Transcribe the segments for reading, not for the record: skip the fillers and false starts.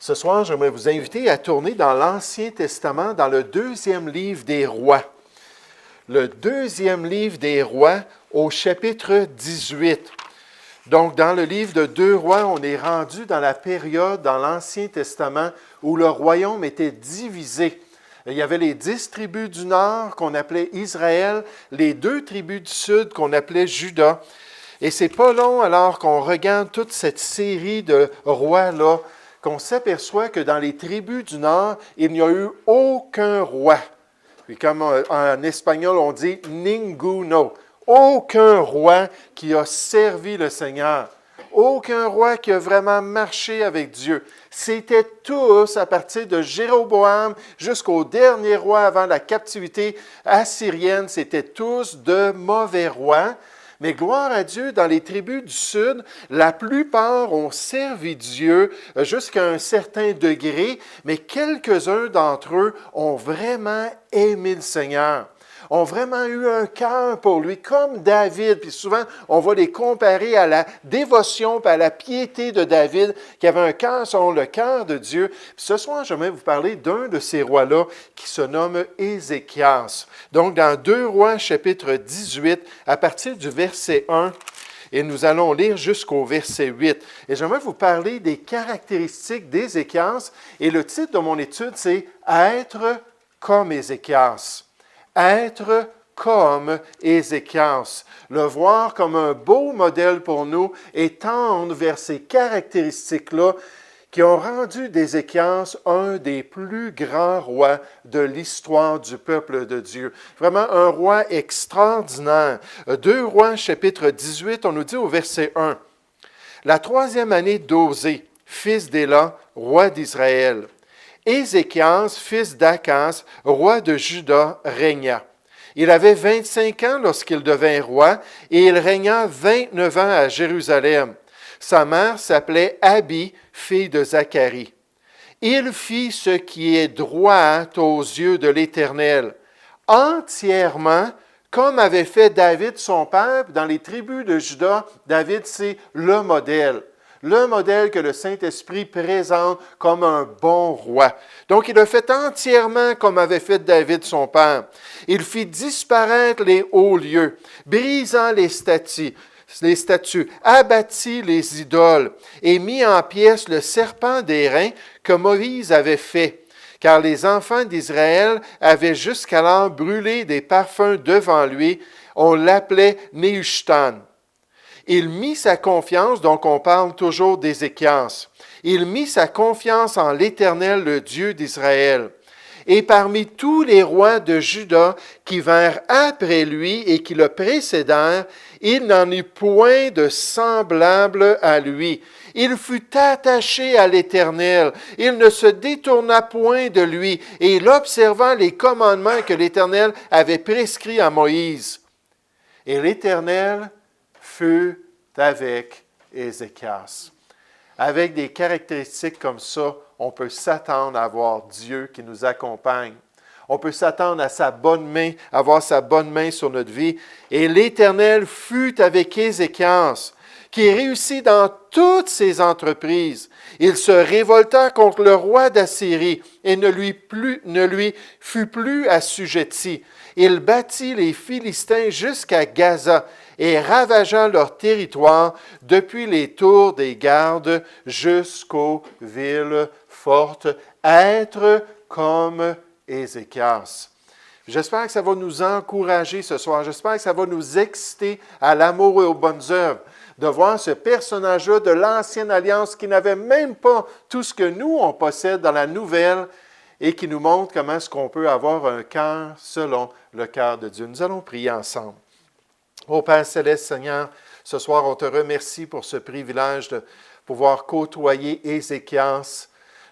Ce soir, j'aimerais vous inviter à tourner dans l'Ancien Testament, dans le deuxième livre des Rois. Le deuxième livre des Rois au chapitre 18. Donc, dans le livre de 2 Rois, on est rendu dans la période dans l'Ancien Testament où le royaume était divisé. Il y avait les 10 tribus du nord qu'on appelait Israël, les 2 tribus du sud qu'on appelait Juda. Et c'est pas long alors qu'on regarde toute cette série de rois-là, qu'on s'aperçoit que dans les tribus du nord, il n'y a eu aucun roi. Puis comme en espagnol, on dit « ninguno ». Aucun roi qui a servi le Seigneur. Aucun roi qui a vraiment marché avec Dieu. C'était tous, à partir de Jéroboam jusqu'au dernier roi avant la captivité assyrienne, c'était tous de mauvais rois. Mais gloire à Dieu, dans les tribus du Sud, la plupart ont servi Dieu jusqu'à un certain degré, mais quelques-uns d'entre eux ont vraiment aimé le Seigneur, ont vraiment eu un cœur pour lui, comme David. Puis souvent, on va les comparer à la dévotion et à la piété de David, qui avait un cœur selon le cœur de Dieu. Puis ce soir, j'aimerais vous parler d'un de ces rois-là qui se nomme Ézéchias. Donc, dans 2 Rois, chapitre 18, à partir du verset 1, et nous allons lire jusqu'au verset 8. Et j'aimerais vous parler des caractéristiques d'Ézéchias. Et le titre de mon étude, c'est « Être comme Ézéchias ». Être comme Ézéchias, le voir comme un beau modèle pour nous et tendre vers ces caractéristiques-là qui ont rendu d'Ézéchias un des plus grands rois de l'histoire du peuple de Dieu. Vraiment un roi extraordinaire. 2 Rois, chapitre 18, on nous dit au verset 1, « La 3e année d'Osée, fils d'Éla, roi d'Israël, Ézéchias, fils d'Achaz, roi de Juda, régna. Il avait 25 ans lorsqu'il devint roi, et il régna 29 ans à Jérusalem. Sa mère s'appelait Abi, fille de Zacharie. Il fit ce qui est droit aux yeux de l'Éternel, entièrement, comme avait fait David son père. Dans les tribus de Juda, David, c'est le modèle que le Saint-Esprit présente comme un bon roi. Donc, il a fait entièrement comme avait fait David son père. Il fit disparaître les hauts lieux, brisant les statues, abattit les idoles et mit en pièces le serpent d'airain que Moïse avait fait. Car les enfants d'Israël avaient jusqu'alors brûlé des parfums devant lui. On l'appelait Nehushtan. Il mit sa confiance, donc on parle toujours d'Ézéchias, il mit sa confiance en l'Éternel, le Dieu d'Israël. Et parmi tous les rois de Juda qui vinrent après lui et qui le précédèrent, il n'en eut point de semblable à lui. Il fut attaché à l'Éternel, il ne se détourna point de lui, et il observa les commandements que l'Éternel avait prescrits à Moïse. Et l'Éternel fut avec Ézéchias. Avec des caractéristiques comme ça, on peut s'attendre à avoir Dieu qui nous accompagne. On peut s'attendre à sa bonne main, à avoir sa bonne main sur notre vie. Et l'Éternel fut avec Ézéchias, qui réussit dans toutes ses entreprises. Il se révolta contre le roi d'Assyrie et ne lui fut plus assujetti. Il battit les Philistins jusqu'à Gaza et ravagea leur territoire depuis les tours des gardes jusqu'aux villes fortes. Être comme Ézéchias. J'espère que ça va nous encourager ce soir. J'espère que ça va nous exciter à l'amour et aux bonnes œuvres de voir ce personnage-là de l'Ancienne Alliance qui n'avait même pas tout ce que nous, on possède dans la Nouvelle et qui nous montre comment est-ce qu'on peut avoir un cœur selon le cœur de Dieu. Nous allons prier ensemble. Ô Père Céleste, Seigneur, ce soir, on te remercie pour ce privilège de pouvoir côtoyer Ézéchias,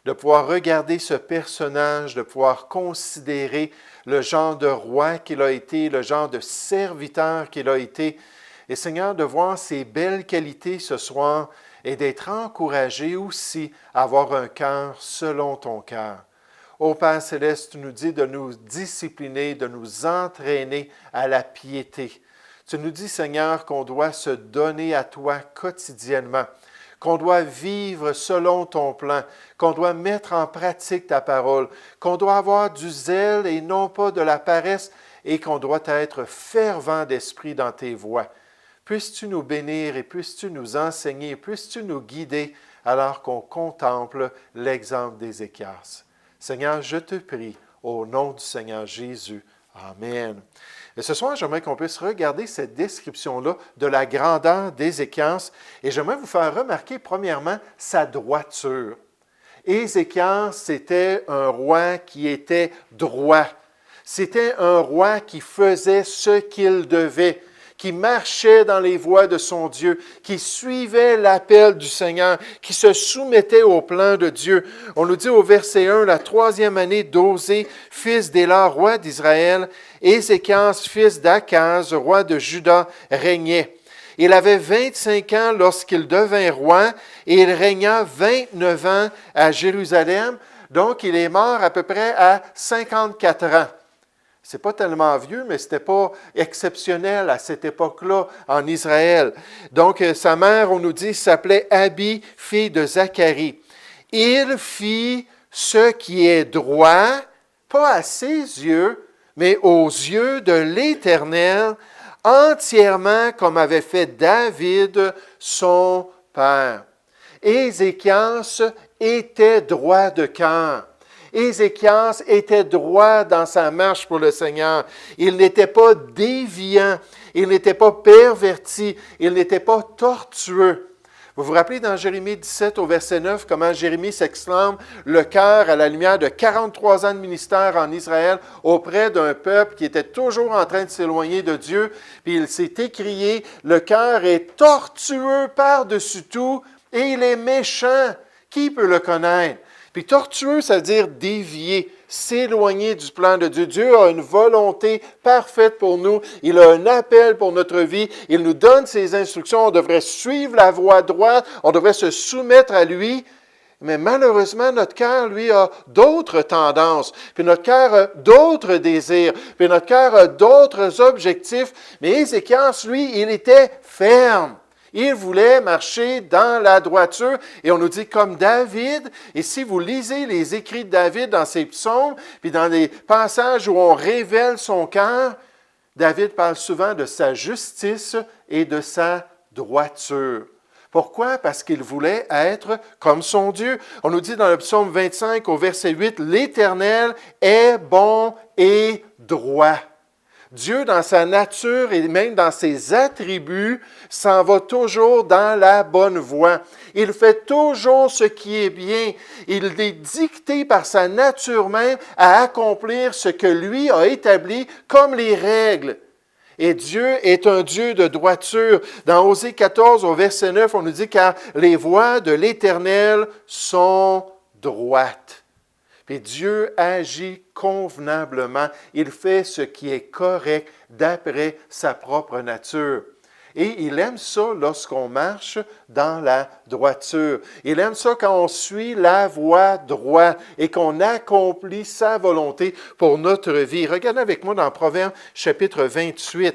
de pouvoir regarder ce personnage, de pouvoir considérer le genre de roi qu'il a été, le genre de serviteur qu'il a été. Et Seigneur, de voir ces belles qualités ce soir et d'être encouragé aussi à avoir un cœur selon ton cœur. Ô Père Céleste, tu nous dis de nous discipliner, de nous entraîner à la piété. Tu nous dis, Seigneur, qu'on doit se donner à toi quotidiennement, qu'on doit vivre selon ton plan, qu'on doit mettre en pratique ta parole, qu'on doit avoir du zèle et non pas de la paresse, et qu'on doit être fervent d'esprit dans tes voies. Puisses-tu nous bénir et puisses-tu nous enseigner, puisses-tu nous guider alors qu'on contemple l'exemple d'Ézéchias. Seigneur, je te prie au nom du Seigneur Jésus. Amen. Et ce soir, j'aimerais qu'on puisse regarder cette description-là de la grandeur d'Ézéchias et j'aimerais vous faire remarquer premièrement sa droiture. Ézéchias, c'était un roi qui était droit. C'était un roi qui faisait ce qu'il devait, qui marchait dans les voies de son Dieu, qui suivait l'appel du Seigneur, qui se soumettait au plan de Dieu. On nous dit au verset 1, la 3e année d'Osée, fils d'Éla, roi d'Israël, Ézéchias, fils d'Akaz, roi de Juda, régnait. Il avait 25 ans lorsqu'il devint roi et il régna 29 ans à Jérusalem. Donc, il est mort à peu près à 54 ans. Ce n'est pas tellement vieux, mais ce n'était pas exceptionnel à cette époque-là en Israël. Donc, sa mère, on nous dit, s'appelait Abi, fille de Zacharie. Il fit ce qui est droit, pas à ses yeux, mais aux yeux de l'Éternel, entièrement comme avait fait David, son père. Ézéchias était droit de cœur. Ézéchias était droit dans sa marche pour le Seigneur. Il n'était pas déviant, il n'était pas perverti, il n'était pas tortueux. Vous vous rappelez dans Jérémie 17 au verset 9 comment Jérémie s'exclame le cœur à la lumière de 43 ans de ministère en Israël auprès d'un peuple qui était toujours en train de s'éloigner de Dieu. Puis il s'est écrié, le cœur est tortueux par-dessus tout et il est méchant. Qui peut le connaître? Puis tortueux, ça veut dire dévier, s'éloigner du plan de Dieu. Dieu a une volonté parfaite pour nous. Il a un appel pour notre vie. Il nous donne ses instructions. On devrait suivre la voie droite. On devrait se soumettre à lui. Mais malheureusement, notre cœur, lui, a d'autres tendances. Puis notre cœur a d'autres désirs. Puis notre cœur a d'autres objectifs. Mais Ézéchias, lui, il était ferme. Il voulait marcher dans la droiture, et on nous dit comme David, et si vous lisez les écrits de David dans ses psaumes, puis dans les passages où on révèle son cœur, David parle souvent de sa justice et de sa droiture. Pourquoi? Parce qu'il voulait être comme son Dieu. On nous dit dans le psaume 25 au verset 8, « L'Éternel est bon et droit. » Dieu, dans sa nature et même dans ses attributs, s'en va toujours dans la bonne voie. Il fait toujours ce qui est bien. Il est dicté par sa nature même à accomplir ce que lui a établi comme les règles. Et Dieu est un Dieu de droiture. Dans Osée 14, au verset 9, on nous dit « Car les voies de l'Éternel sont droites. » Puis Dieu agit convenablement. Il fait ce qui est correct d'après sa propre nature. Et il aime ça lorsqu'on marche dans la droiture. Il aime ça quand on suit la voie droite et qu'on accomplit sa volonté pour notre vie. Regardez avec moi dans Proverbes chapitre 28.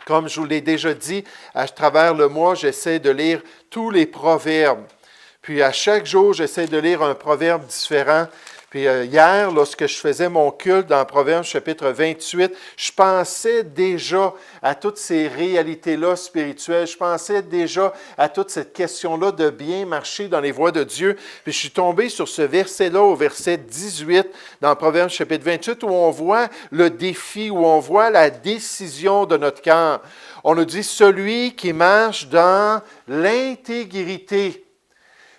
Comme je vous l'ai déjà dit, à travers le mois, j'essaie de lire tous les proverbes. Puis à chaque jour, j'essaie de lire un proverbe différent. Puis hier, lorsque je faisais mon culte dans Proverbes chapitre 28, je pensais déjà à toutes ces réalités-là spirituelles. Je pensais déjà à toute cette question-là de bien marcher dans les voies de Dieu. Puis je suis tombé sur ce verset-là au verset 18 dans Proverbes chapitre 28 où on voit le défi, où on voit la décision de notre cœur. On nous dit « Celui qui marche dans l'intégrité ».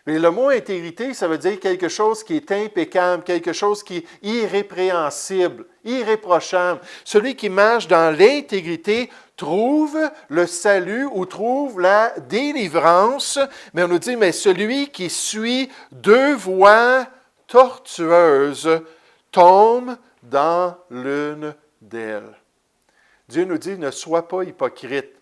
Mais le mot intégrité, ça veut dire quelque chose qui est impeccable, quelque chose qui est irrépréhensible, irréprochable. Celui qui marche dans l'intégrité trouve le salut ou trouve la délivrance. Mais on nous dit, mais celui qui suit deux voies tortueuses tombe dans l'une d'elles. Dieu nous dit, ne sois pas hypocrite.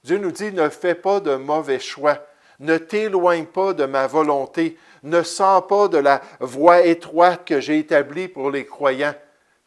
Dieu nous dit, ne fais pas de mauvais choix. Ne t'éloigne pas de ma volonté. Ne sors pas de la voie étroite que j'ai établie pour les croyants.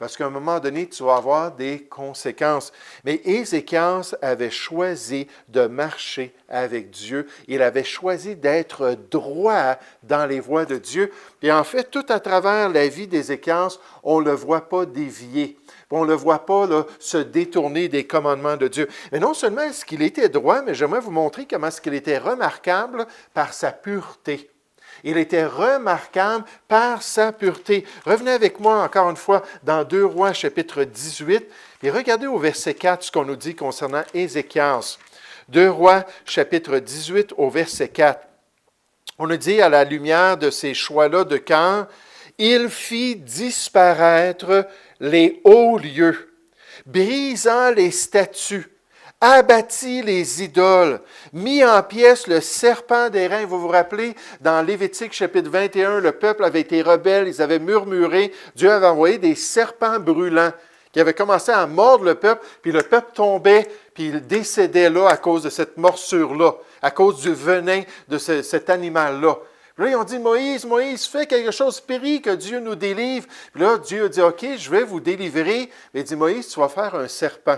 Parce qu'à un moment donné, tu vas avoir des conséquences. Mais Ézéchias avait choisi de marcher avec Dieu. Il avait choisi d'être droit dans les voies de Dieu. Et en fait, tout à travers la vie d'Ézéchias, on ne le voit pas dévier. On ne le voit pas là, se détourner des commandements de Dieu. Mais non seulement est-ce qu'il était droit, mais j'aimerais vous montrer comment est-ce qu'il était remarquable par sa pureté. Il était remarquable par sa pureté. Revenez avec moi encore une fois dans 2 Rois chapitre 18 et regardez au verset 4 ce qu'on nous dit concernant Ézéchias. 2 Rois chapitre 18 au verset 4. On nous dit à la lumière de ces choix-là de cœur, « Il fit disparaître les hauts lieux, brisant les statues, abattit les idoles, mis en pièces le serpent d'airain. » Vous vous rappelez, dans Lévitique chapitre 21, le peuple avait été rebelle, ils avaient murmuré, Dieu avait envoyé des serpents brûlants qui avaient commencé à mordre le peuple, puis le peuple tombait, puis il décédait là à cause de cette morsure-là, à cause du venin de cet animal-là. Puis là, ils ont dit, Moïse, fais quelque chose, prie que Dieu nous délivre. Puis là, Dieu a dit, OK, je vais vous délivrer. Mais il dit, Moïse, tu vas faire un serpent.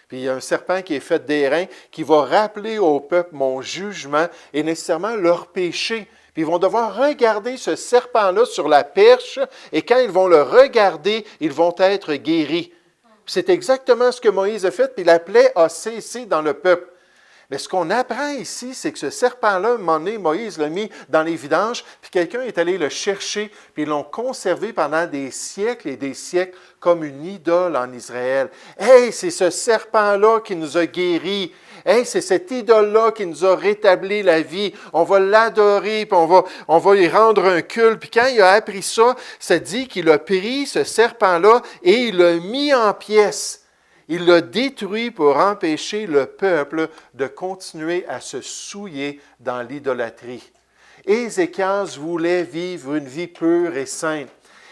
Puis il y a un serpent qui est fait d'airain qui va rappeler au peuple mon jugement et nécessairement leur péché. Puis ils vont devoir regarder ce serpent-là sur la perche et quand ils vont le regarder, ils vont être guéris. Puis c'est exactement ce que Moïse a fait, puis la plaie a cessé dans le peuple. Mais ce qu'on apprend ici, c'est que ce serpent-là, à un moment donné, Moïse l'a mis dans les vidanges, puis quelqu'un est allé le chercher, puis ils l'ont conservé pendant des siècles et des siècles comme une idole en Israël. Hey, c'est ce serpent-là qui nous a guéris. Hey, c'est cette idole-là qui nous a rétabli la vie. On va l'adorer, puis on va lui rendre un culte. Puis quand il a appris ça, ça dit qu'il a pris ce serpent-là et il l'a mis en pièces. Il l'a détruit pour empêcher le peuple de continuer à se souiller dans l'idolâtrie. Ézéchias voulait vivre une vie pure et sainte.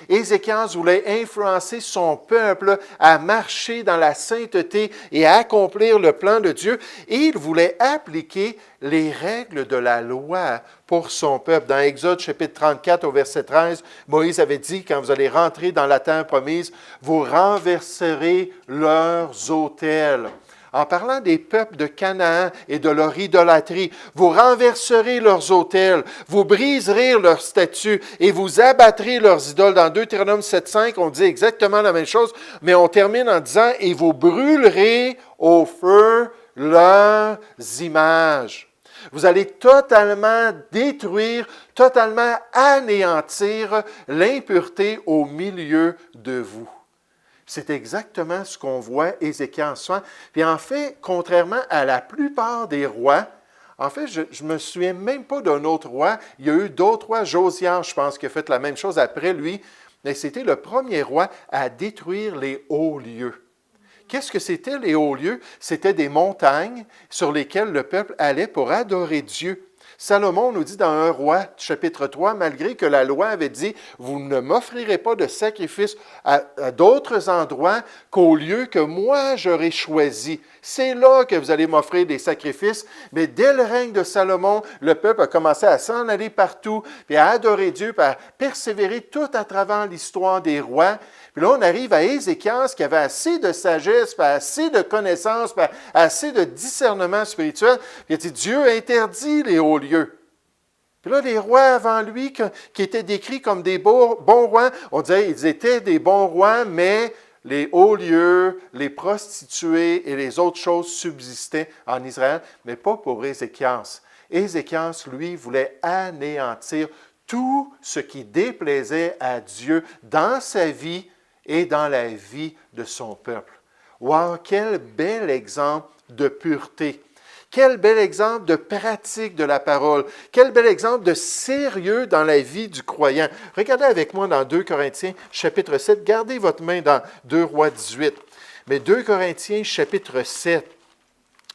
Ézéchias voulait influencer son peuple à marcher dans la sainteté et à accomplir le plan de Dieu. Et il voulait appliquer les règles de la loi pour son peuple. Dans Exode chapitre 34 au verset 13, Moïse avait dit, quand vous allez rentrer dans la terre promise, vous renverserez leurs autels. En parlant des peuples de Canaan et de leur idolâtrie, vous renverserez leurs autels, vous briserez leurs statues et vous abattrez leurs idoles. Dans Deutéronome 7.5, on dit exactement la même chose, mais on termine en disant, et vous brûlerez au feu leurs images. Vous allez totalement détruire, totalement anéantir l'impureté au milieu de vous. C'est exactement ce qu'on voit Ézéchias faire. Puis en fait, contrairement à la plupart des rois, en fait, je ne me souviens même pas d'un autre roi. Il y a eu d'autres rois. Josias, je pense, qui a fait la même chose après lui. Mais c'était le premier roi à détruire les hauts lieux. Qu'est-ce que c'était les hauts lieux? C'était des montagnes sur lesquelles le peuple allait pour adorer Dieu. Salomon nous dit dans 1 Roi, chapitre 3, malgré que la loi avait dit « Vous ne m'offrirez pas de sacrifice à d'autres endroits qu'au lieu que moi j'aurai choisi. C'est là que vous allez m'offrir des sacrifices. » Mais dès le règne de Salomon, le peuple a commencé à s'en aller partout, puis à adorer Dieu, puis à persévérer tout à travers l'histoire des rois. Puis là, on arrive à Ézéchias qui avait assez de sagesse, puis assez de connaissances, puis assez de discernement spirituel. Puis il a dit, Dieu interdit les hauts lieux. Puis là, les rois avant lui, qui étaient décrits comme des bons rois, on disait qu'ils étaient des bons rois, mais les hauts lieux, les prostituées et les autres choses subsistaient en Israël, mais pas pour Ézéchias. Ézéchias, lui, voulait anéantir tout ce qui déplaisait à Dieu dans sa vie et dans la vie de son peuple. Wow, quel bel exemple de pureté! Quel bel exemple de pratique de la parole! Quel bel exemple de sérieux dans la vie du croyant! Regardez avec moi dans 2 Corinthiens, chapitre 7. Gardez votre main dans 2 Rois 18. Mais 2 Corinthiens, chapitre 7.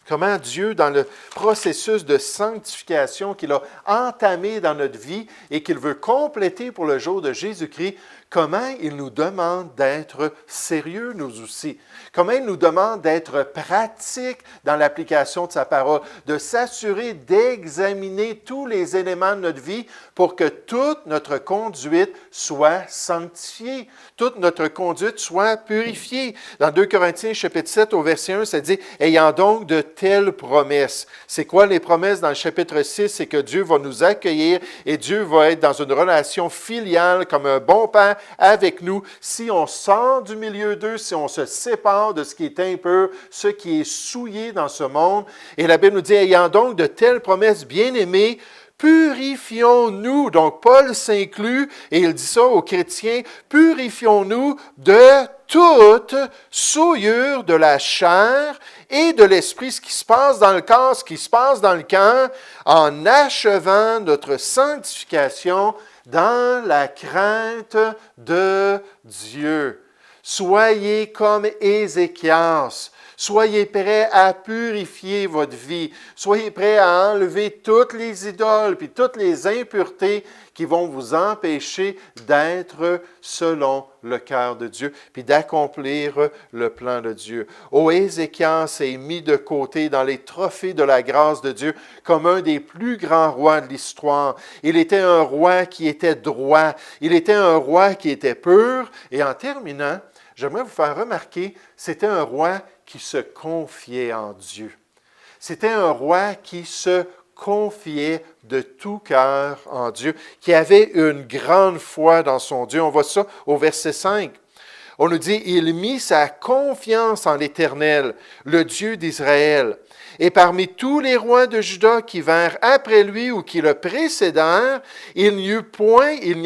Comment Dieu, dans le processus de sanctification qu'il a entamé dans notre vie et qu'il veut compléter pour le jour de Jésus-Christ, comment il nous demande d'être sérieux, nous aussi. Comment il nous demande d'être pratiques dans l'application de sa parole, de s'assurer d'examiner tous les éléments de notre vie pour que toute notre conduite soit sanctifiée, toute notre conduite soit purifiée. Dans 2 Corinthiens chapitre 7 au verset 1, ça dit « Ayant donc de telles promesses ». C'est quoi les promesses dans le chapitre 6? C'est que Dieu va nous accueillir et Dieu va être dans une relation filiale comme un bon père avec nous. Si on sort du milieu d'eux, si on se sépare de ce qui est impur, ce qui est souillé dans ce monde. Et la Bible nous dit, ayant donc de telles promesses, bien-aimés, purifions-nous. Donc, Paul s'inclut, et il dit ça aux chrétiens, purifions-nous de toute souillure de la chair et de l'esprit, ce qui se passe dans le corps, ce qui se passe dans le cœur, en achevant notre sanctification dans la crainte de Dieu. Soyez comme Ézéchias. Soyez prêts à purifier votre vie. Soyez prêts à enlever toutes les idoles puis toutes les impuretés qui vont vous empêcher d'être selon le cœur de Dieu puis d'accomplir le plan de Dieu. Oh, Ézéchias est mis de côté dans les trophées de la grâce de Dieu comme un des plus grands rois de l'histoire. Il était un roi qui était droit. Il était un roi qui était pur. Et en terminant, j'aimerais vous faire remarquer, c'était un roi qui se confiait en Dieu. C'était un roi qui se confiait de tout cœur en Dieu, qui avait une grande foi dans son Dieu. On voit ça au verset 5. On nous dit, « Il mit sa confiance en l'Éternel, le Dieu d'Israël. Et parmi tous les rois de Juda qui vinrent après lui ou qui le précédèrent, il n'y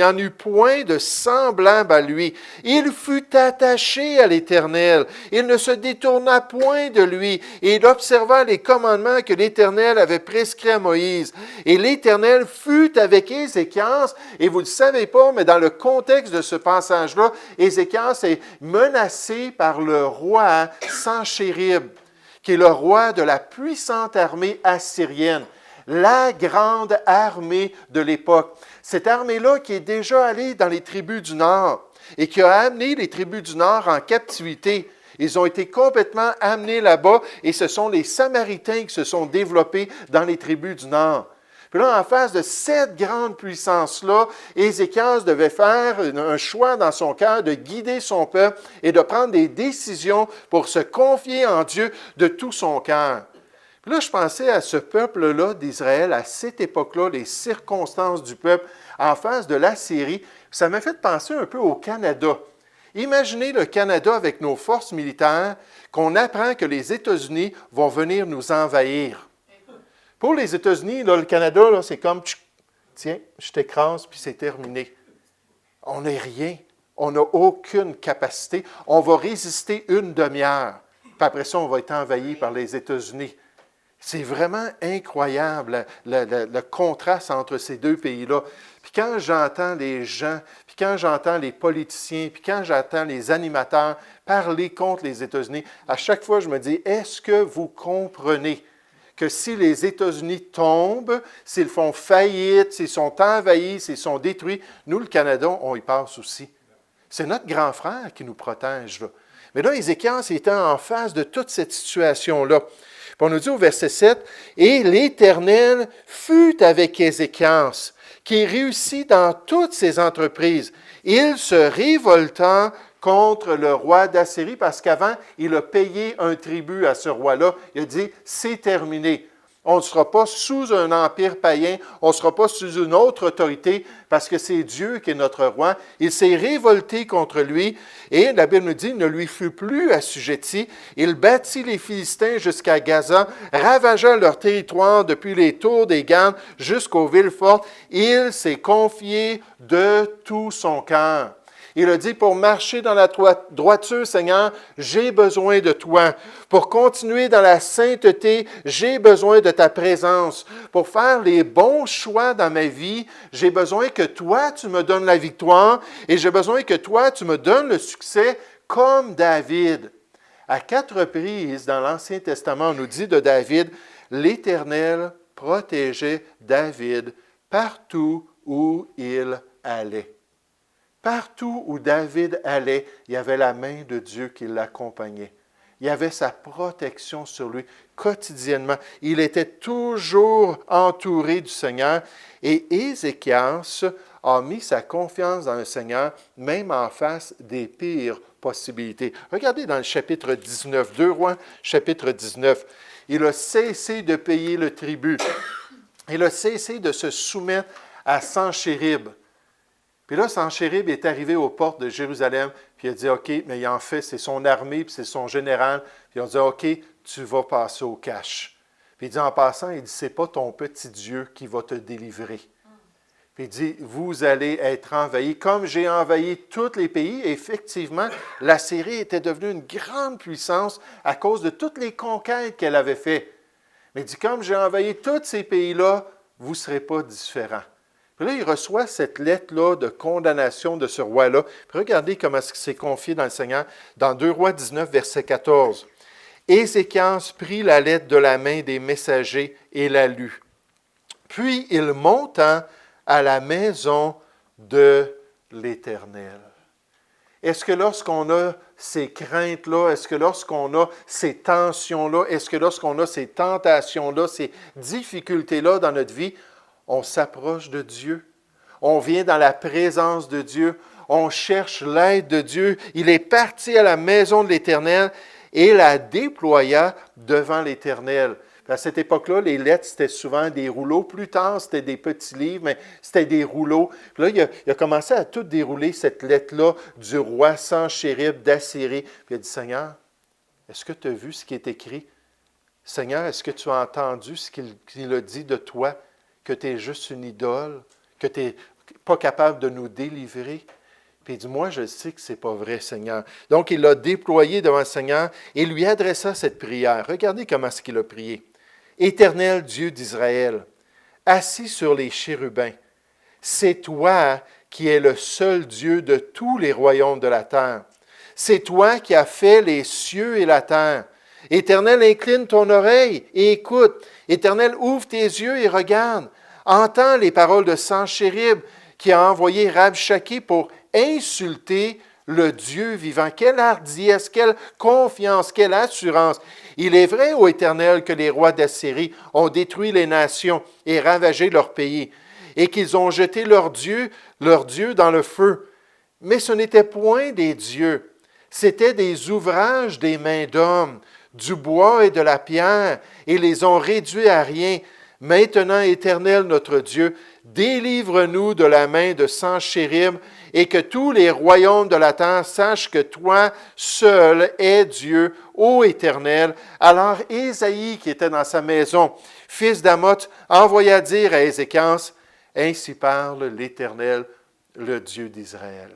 en eut point de semblable à lui. Il fut attaché à l'Éternel. Il ne se détourna point de lui. Et il observa les commandements que l'Éternel avait prescrits à Moïse. Et l'Éternel fut avec Ézéchias. Et vous ne le savez pas, mais dans le contexte de ce passage-là, Ézéchias est menacé par le roi Sanchérib, qui est le roi de la puissante armée assyrienne, la grande armée de l'époque. Cette armée-là qui est déjà allée dans les tribus du Nord et qui a amené les tribus du Nord en captivité. Ils ont été complètement amenés là-bas et ce sont les Samaritains qui se sont développés dans les tribus du Nord. Puis là, en face de cette grande puissance-là, Ézéchias devait faire un choix dans son cœur de guider son peuple et de prendre des décisions pour se confier en Dieu de tout son cœur. Puis là, je pensais à ce peuple-là d'Israël, à cette époque-là, les circonstances du peuple en face de l'Assyrie. Ça m'a fait penser un peu au Canada. Imaginez le Canada avec nos forces militaires, qu'on apprend que les États-Unis vont venir nous envahir. Pour les États-Unis, là, le Canada, là, c'est comme, tiens, je t'écrase, puis c'est terminé. On n'est rien. On n'a aucune capacité. On va résister une demi-heure. Puis après ça, on va être envahi par les États-Unis. C'est vraiment incroyable, le contraste entre ces deux pays-là. Puis quand j'entends les gens, puis quand j'entends les politiciens, puis quand j'entends les animateurs parler contre les États-Unis, à chaque fois, je me dis, est-ce que vous comprenez que si les États-Unis tombent, s'ils font faillite, s'ils sont envahis, s'ils sont détruits, nous, le Canada, on y passe aussi. C'est notre grand frère qui nous protège, là. Mais là, Ézéchias était en face de toute cette situation-là. Puis on nous dit au verset 7, « Et l'Éternel fut avec Ézéchias, qui réussit dans toutes ses entreprises. Il se révolta contre le roi d'Assyrie, parce qu'avant, il a payé un tribut à ce roi-là. Il a dit, c'est terminé. On ne sera pas sous un empire païen, on ne sera pas sous une autre autorité, parce que c'est Dieu qui est notre roi. Il s'est révolté contre lui, et la Bible nous dit, il ne lui fut plus assujetti. Il battit les Philistins jusqu'à Gaza, ravagea leur territoire depuis les tours des Gardes jusqu'aux villes fortes. Il s'est confié de tout son cœur. Il a dit, pour marcher dans la droiture, Seigneur, j'ai besoin de toi. Pour continuer dans la sainteté, j'ai besoin de ta présence. Pour faire les bons choix dans ma vie, j'ai besoin que toi, tu me donnes la victoire et j'ai besoin que toi, tu me donnes le succès comme David. À 4 reprises dans l'Ancien Testament, on nous dit de David, l'Éternel protégeait David partout où il allait. Partout où David allait, il y avait la main de Dieu qui l'accompagnait. Il y avait sa protection sur lui quotidiennement. Il était toujours entouré du Seigneur. Et Ézéchias a mis sa confiance dans le Seigneur, même en face des pires possibilités. Regardez dans le chapitre 19, 2 Rois, chapitre 19. Il a cessé de payer le tribut. Il a cessé de se soumettre à Sanchérib. Puis là, Sanchérib est arrivé aux portes de Jérusalem, puis il a dit, OK, mais en fait, c'est son armée, puis c'est son général. Puis il a dit, OK, tu vas passer au cash. Puis il dit, en passant, il dit, c'est pas ton petit Dieu qui va te délivrer. Puis il dit, vous allez être envahis, comme j'ai envahi tous les pays. Et effectivement, la Syrie était devenue une grande puissance à cause de toutes les conquêtes qu'elle avait faites. Mais il dit, comme j'ai envahi tous ces pays-là, vous ne serez pas différents. Puis là, il reçoit cette lettre-là de condamnation de ce roi-là. Puis regardez comment il s'est confié dans le Seigneur, dans 2 Rois 19, verset 14. Ézéchias prit la lettre de la main des messagers et la lut. Puis il monta à la maison de l'Éternel. Est-ce que lorsqu'on a ces craintes-là, est-ce que lorsqu'on a ces tensions-là, est-ce que lorsqu'on a ces tentations-là, ces difficultés-là dans notre vie, on s'approche de Dieu, on vient dans la présence de Dieu, on cherche l'aide de Dieu. Il est parti à la maison de l'Éternel et la déploya devant l'Éternel. À cette époque-là, les lettres, c'était souvent des rouleaux. Plus tard, c'était des petits livres, mais c'était des rouleaux. Puis là, il a commencé à tout dérouler, cette lettre-là, du roi Sanchérib d'Assyrie. Puis il a dit, Seigneur, est-ce que tu as vu ce qui est écrit? Seigneur, est-ce que tu as entendu ce qu'il a dit de toi? Que tu es juste une idole, que tu n'es pas capable de nous délivrer. Puis il dit, moi, je sais que ce n'est pas vrai, Seigneur. Donc, il l'a déployé devant le Seigneur et lui adressa cette prière. Regardez comment est-ce qu'il a prié. Éternel Dieu d'Israël, assis sur les chérubins, c'est toi qui es le seul Dieu de tous les royaumes de la terre. C'est toi qui as fait les cieux et la terre. Éternel, incline ton oreille et écoute. Éternel, ouvre tes yeux et regarde. Entends les paroles de Sanchérib qui a envoyé Rabshakeh pour insulter le Dieu vivant. Quelle hardiesse, quelle confiance, quelle assurance. Il est vrai, ô Éternel, que les rois d'Assyrie ont détruit les nations et ravagé leur pays, et qu'ils ont jeté leur Dieu dans le feu. Mais ce n'était point des dieux, c'étaient des ouvrages des mains d'hommes, du bois et de la pierre, et les ont réduits à rien. Maintenant, Éternel notre Dieu, délivre-nous de la main de Sanchérib, et que tous les royaumes de la terre sachent que toi seul es Dieu, ô Éternel. Alors Ésaïe, qui était dans sa maison, fils d'Amoth, envoya dire à Ézéchias, ainsi parle l'Éternel, le Dieu d'Israël.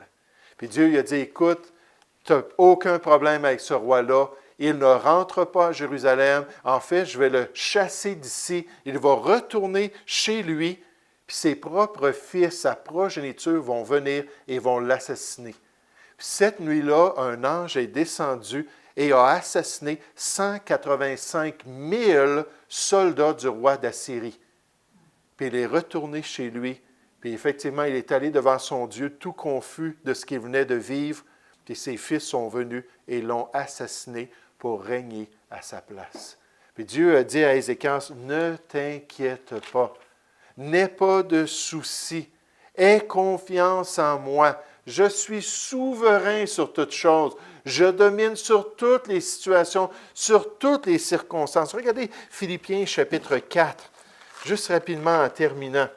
Puis Dieu lui a dit, écoute, tu n'as aucun problème avec ce roi-là. Il ne rentre pas à Jérusalem. En fait, je vais le chasser d'ici. Il va retourner chez lui. Puis ses propres fils, sa progéniture vont venir et vont l'assassiner. Puis cette nuit-là, un ange est descendu et a assassiné 185 000 soldats du roi d'Assyrie. Puis il est retourné chez lui. Puis effectivement, il est allé devant son Dieu tout confus de ce qu'il venait de vivre. Puis ses fils sont venus et l'ont assassiné pour régner à sa place. Puis Dieu a dit à Ézéchias, ne t'inquiète pas, n'aie pas de souci, aie confiance en moi, je suis souverain sur toutes choses, je domine sur toutes les situations, sur toutes les circonstances. Regardez Philippiens chapitre 4, juste rapidement en terminant.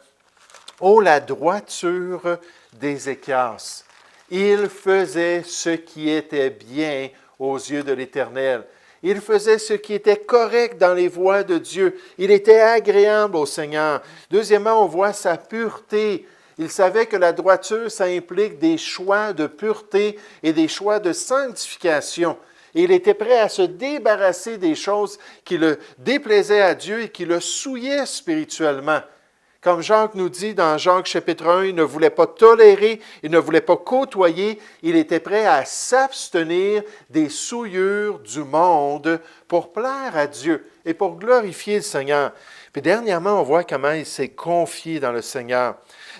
Oh, la droiture d'Ézéchias! Il faisait ce qui était bien aux yeux de l'Éternel. Il faisait ce qui était correct dans les voies de Dieu. Il était agréable au Seigneur. Deuxièmement, on voit sa pureté. Il savait que la droiture, ça implique des choix de pureté et des choix de sanctification. Et il était prêt à se débarrasser des choses qui le déplaisaient à Dieu et qui le souillaient spirituellement. Comme Jacques nous dit dans Jacques chapitre 1, il ne voulait pas tolérer, il ne voulait pas côtoyer, il était prêt à s'abstenir des souillures du monde pour plaire à Dieu et pour glorifier le Seigneur. Puis dernièrement, on voit comment il s'est confié dans le Seigneur.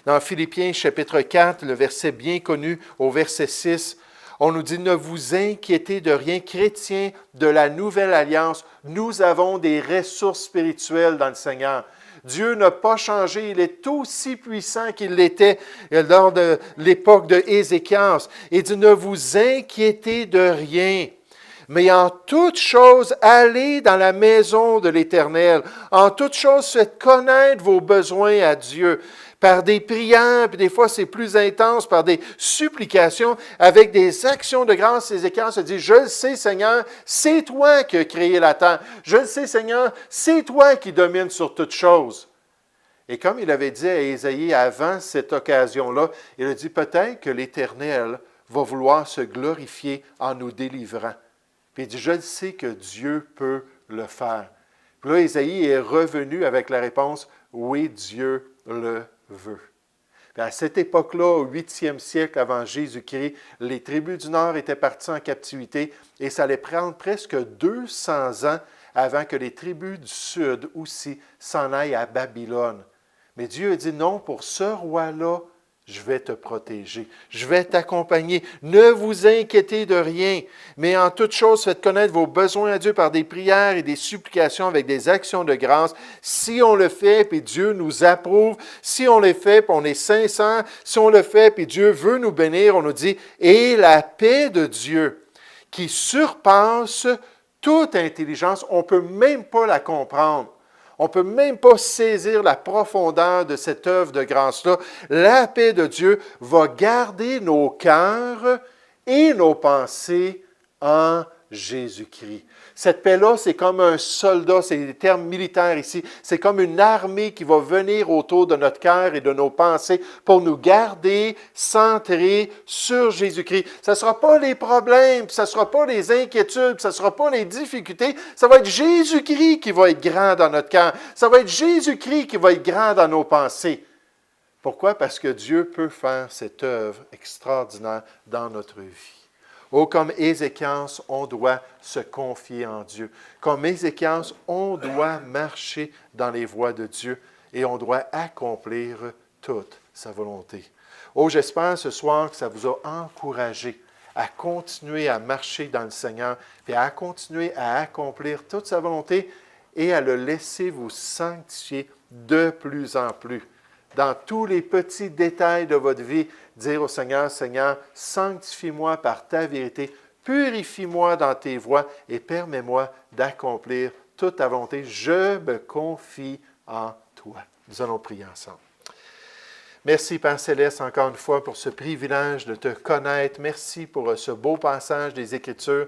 Dans Philippiens chapitre 4, le verset bien connu au verset 6, on nous dit « Ne vous inquiétez de rien, chrétiens de la nouvelle alliance, nous avons des ressources spirituelles dans le Seigneur. » Dieu n'a pas changé, il est aussi puissant qu'il l'était lors de l'époque de Ézéchias. Il dit « Ne vous inquiétez de rien, mais en toute chose, allez dans la maison de l'Éternel. En toute chose, faites connaître vos besoins à Dieu. » Par des prières, puis des fois c'est plus intense, par des supplications, avec des actions de grâce, Ézéchias se dit, « Je le sais, Seigneur, c'est toi qui as créé la terre. Je le sais, Seigneur, c'est toi qui domines sur toutes choses. » Et comme il avait dit à Ésaïe avant cette occasion-là, il a dit, « Peut-être que l'Éternel va vouloir se glorifier en nous délivrant. » Puis il dit, « Je le sais que Dieu peut le faire. » Puis là, Ésaïe est revenu avec la réponse, « Oui, Dieu le veut. » Puis à cette époque-là, au 8e siècle avant Jésus-Christ, les tribus du Nord étaient parties en captivité et ça allait prendre presque 200 ans avant que les tribus du Sud aussi s'en aillent à Babylone. Mais Dieu a dit non, pour ce roi-là, je vais te protéger, je vais t'accompagner. Ne vous inquiétez de rien, mais en toute chose, faites connaître vos besoins à Dieu par des prières et des supplications avec des actions de grâce. Si on le fait, puis Dieu nous approuve, si on le fait, puis on est sincère, si on le fait, puis Dieu veut nous bénir, on nous dit, et la paix de Dieu qui surpasse toute intelligence, on ne peut même pas la comprendre. On ne peut même pas saisir la profondeur de cette œuvre de grâce-là. La paix de Dieu va garder nos cœurs et nos pensées en Jésus-Christ. Cette paix-là, c'est comme un soldat, c'est des termes militaires ici, c'est comme une armée qui va venir autour de notre cœur et de nos pensées pour nous garder centrés sur Jésus-Christ. Ce ne sera pas les problèmes, ce ne sera pas les inquiétudes, ce ne sera pas les difficultés, ça va être Jésus-Christ qui va être grand dans notre cœur, ça va être Jésus-Christ qui va être grand dans nos pensées. Pourquoi? Parce que Dieu peut faire cette œuvre extraordinaire dans notre vie. Oh, comme Ézéchias, on doit se confier en Dieu. Comme Ézéchias, on doit marcher dans les voies de Dieu et on doit accomplir toute sa volonté. Oh, j'espère ce soir que ça vous a encouragé à continuer à marcher dans le Seigneur et à continuer à accomplir toute sa volonté et à le laisser vous sanctifier de plus en plus. Dans tous les petits détails de votre vie, dire au Seigneur, « Seigneur, sanctifie-moi par ta vérité, purifie-moi dans tes voies et permets-moi d'accomplir toute ta volonté. Je me confie en toi. » Nous allons prier ensemble. Merci, Père Céleste, encore une fois, pour ce privilège de te connaître. Merci pour ce beau passage des Écritures.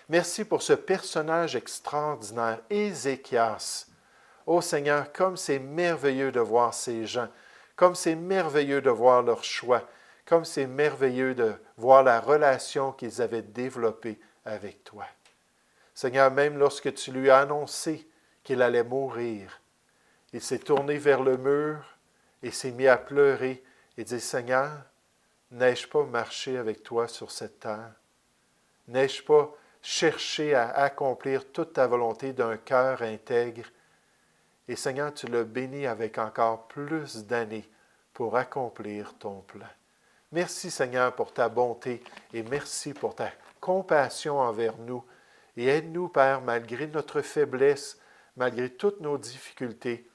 Merci pour ce personnage extraordinaire, Ézéchias. Ô Seigneur, comme c'est merveilleux de voir ces gens, comme c'est merveilleux de voir leur choix, comme c'est merveilleux de voir la relation qu'ils avaient développée avec toi. Seigneur, même lorsque tu lui as annoncé qu'il allait mourir, il s'est tourné vers le mur et s'est mis à pleurer et dit, « Seigneur, n'ai-je pas marché avec toi sur cette terre? N'ai-je pas cherché à accomplir toute ta volonté d'un cœur intègre? Et Seigneur, tu l'as béni avec encore plus d'années pour accomplir ton plan. » Merci Seigneur pour ta bonté et merci pour ta compassion envers nous. Et aide-nous, Père, malgré notre faiblesse, malgré toutes nos difficultés,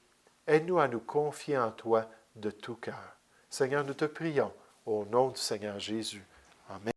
aide-nous à nous confier en toi de tout cœur. Seigneur, nous te prions au nom du Seigneur Jésus. Amen.